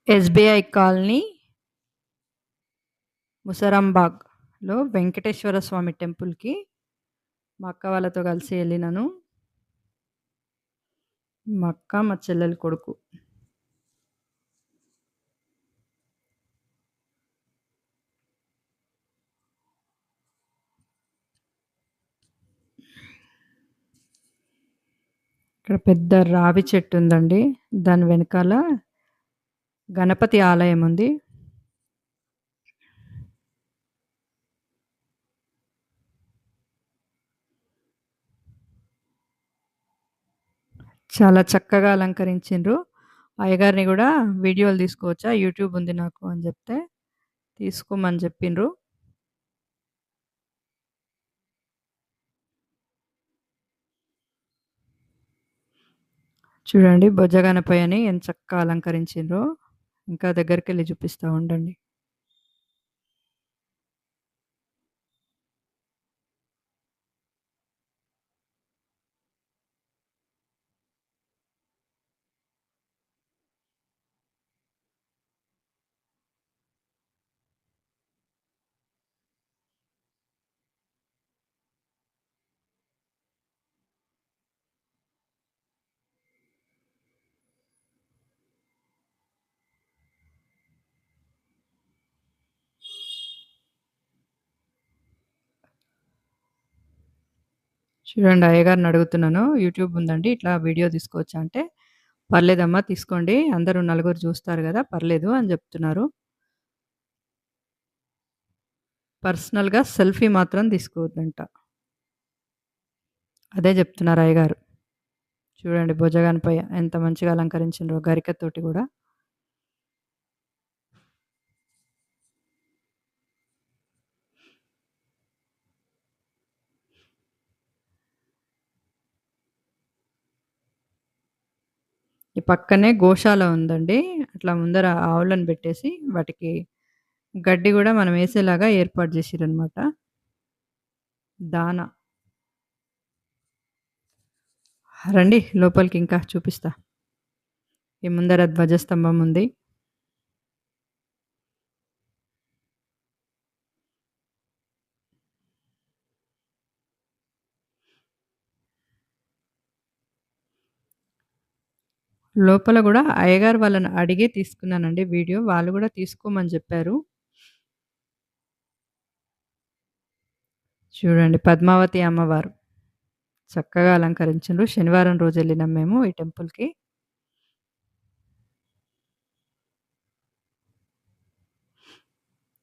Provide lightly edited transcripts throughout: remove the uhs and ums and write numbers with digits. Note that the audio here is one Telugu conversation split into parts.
ఎస్‌బీఐ కాలనీ, ముసరాంబాగ్‌లో వెంకటేశ్వర స్వామి టెంపుల్‌కి మా అక్క వాళ్ళతో కలిసి ఎళ్ళినాను. మా అక్క, మా చెల్లెలి కొడుకు. ఇక్కడ పెద్ద రావి చెట్టుందండి. దాని వెనకాల గణపతి ఆలయం ఉంది. చాలా చక్కగా అలంకరించిండ్రు. అయ్యగారిని గూడా వీడియోలు తీసుకోవచ్చా? యూట్యూబ్ ఉంది నాకు అని జెప్తే, తీసుకోమని జెప్పిండ్రు. చూడండి బొజ్జ గణపయ్యని ఎంత చక్కగా అలంకరించిండ్రో. ఇంకా దగ్గరికెళ్ళి చూపిస్తా ఉండండి. చూడండి అయ్యగారిని అడుగుతున్నాను. యూట్యూబ్ ఉందండి. ఇట్లా వీడియో తీసుకోవచ్చా అంటే, "పర్లేదమ్మా తీసుకోండి. అందరూ నలుగురు చూస్తారు గదా! పర్లేదు" అని జెప్తున్నారు. పర్సనల్‌గా సెల్ఫీ మాత్రం తీసుకోవద్దంట. అదే జెప్తున్నారు అయ్యగారు. చూడండి భుజగనపయ్య ఎంత మంచిగా అలంకరించిండ్రో గరికతోటి గూడా. ఈ పక్కనే గోశాల ఉందండి. అట్లా ముందర ఆవులను బెట్టేసి వాటికి గడ్డి గూడా మనం యేసేలాగా ఏర్పాటు జేసిర్రనమాట. దాన. రండి లోపలికి ఇంకా చూపిస్తా. ఈ ముందర ధ్వజస్తంభం ఉంది. లోపల గూడా అయ్యగారు వాళ్ళని అడిగే తీసుకున్నానండి వీడియో. వాళ్ళు గూడా తీసుకోమని జెప్పారు. చూడండి పద్మావతి అమ్మవారు. చక్కగా అలంకరించిండ్రు. శనివారం రోజెళ్ళినాం మేము ఈ టెంపుల్‌కి.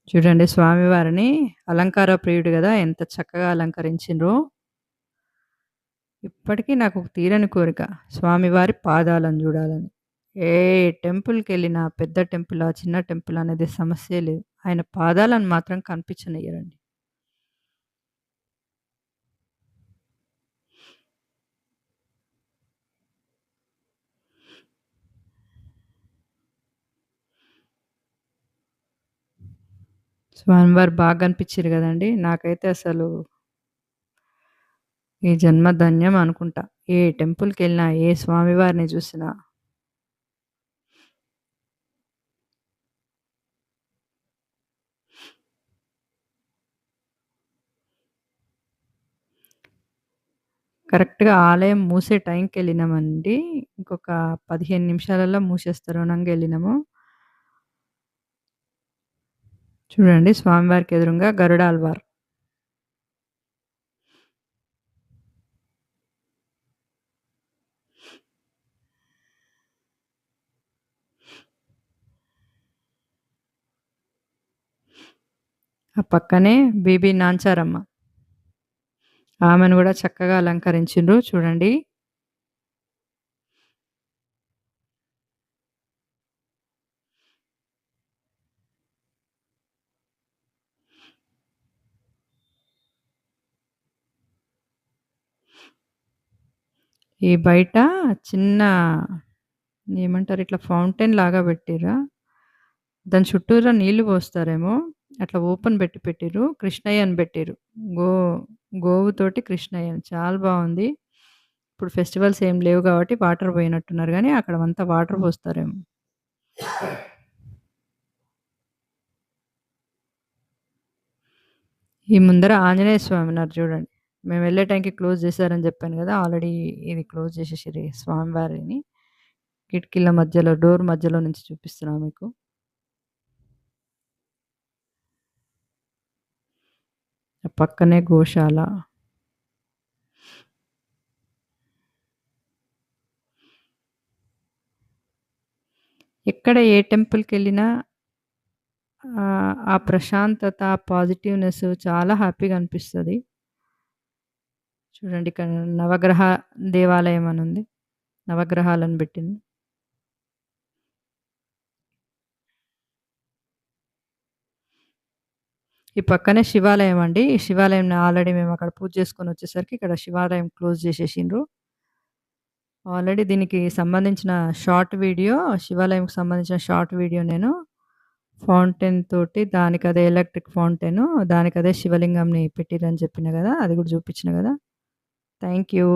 చూడండి స్వామివారిని అలంకార ప్రియుడు గదా! ఎంత చక్కగా అలంకరించిండ్రో. ఇప్పటికీ నాకు ఒక తీరని కోరిక స్వామివారి పాదాలను జూడాలని. ఏ టెంపుల్‌కెళ్ళినా పెద్ద టెంపులా, చిన్న టెంపులా అనేది సమస్యే లేదు. ఆయన పాదాలను మాత్రం కనిపించనియ్యరండి. స్వామివారు బాగా కనిపించిర్రు గదండీ! నాకైతే అసలు ఈ జన్మ ధన్యం అనుకుంటా. ఏ టెంపుల్‌కెళ్ళినా, ఏ స్వామివారిని జూసినా కరెక్ట్‌గా ఆలయం మూసే టైంకెళ్ళినామండి. ఇంకొక 15 నిమిషాలలో మూసేస్తారు అనంగా ఎళ్ళినాము. చూడండి స్వామివారికి ఎదురుంగా గరుడాల్వార్. ఆ పక్కనే బీబీ నాంచారమ్మ. ఆమెను గూడా చక్కగా అలంకరించిండ్రు చూడండి. ఈ బయట చిన్న ఏమంటారు ఇట్లా ఫౌంటైన్ లాగా పెట్టిర్రా? దాని చుట్టూరా నీళ్లు పోస్తారేమో! అట్లా ఓపెన్ పెట్టిర్రు. కృష్ణయ్య అని పెట్టిర్రు. గో గోవుతోటి కృష్ణయ్య అని చాలా బావుంది. ఇప్పుడు ఫెస్టివల్స్ ఏం లేవు గాబట్టి వాటర్ పోయినట్టున్నారు గానీ, అక్కడంతా వాటర్ పోస్తారేమో! ఈ ముందర ఆంజనేయ స్వామి ఉన్నారు చూడండి. మేము వెళ్ళే టైంకి క్లోజ్ చేశారని చెప్పాను గదా! ఆల్రెడీ ఇది క్లోజ్ చేసేసిర్రు ఈ స్వామివారిని. కిటికీల మధ్యలో, డోర్ మధ్యలో నుంచి చూపిస్తున్నా మీకు. పక్కనే గోశాల. ఎక్కడ ఏ టెంపుల్‌కెళ్ళినా ఆ ప్రశాంతత, పాజిటివ్‌నెస్ చాలా హ్యాపీగా అనిపిస్తది. చూడండి ఇక్కడ నవగ్రహ దేవాలయం అనుంది. నవగ్రహాలను బెట్టింది. ఈ పక్కనే శివాలయం అండి. ఈ శివాలయంని ఆల్రెడీ మేమక్కడ పూజ చేసుకొనొచ్చేసరికి ఇక్కడ శివాలయం క్లోజ్ జేసేసిండ్రు. ఆల్రెడీ దీనికి సంబంధించిన షార్ట్ వీడియో, శివాలయంకి సంబంధించిన షార్ట్ వీడియో నేను ఫౌంటైన్ తోటి దానికదే ఎలక్ట్రిక్ ఫౌంటైను, దానికదే శివలింగంని పెట్టిర్రని చెప్పిన గదా! అది గూడా జూపిచ్చిన గదా! Thank you.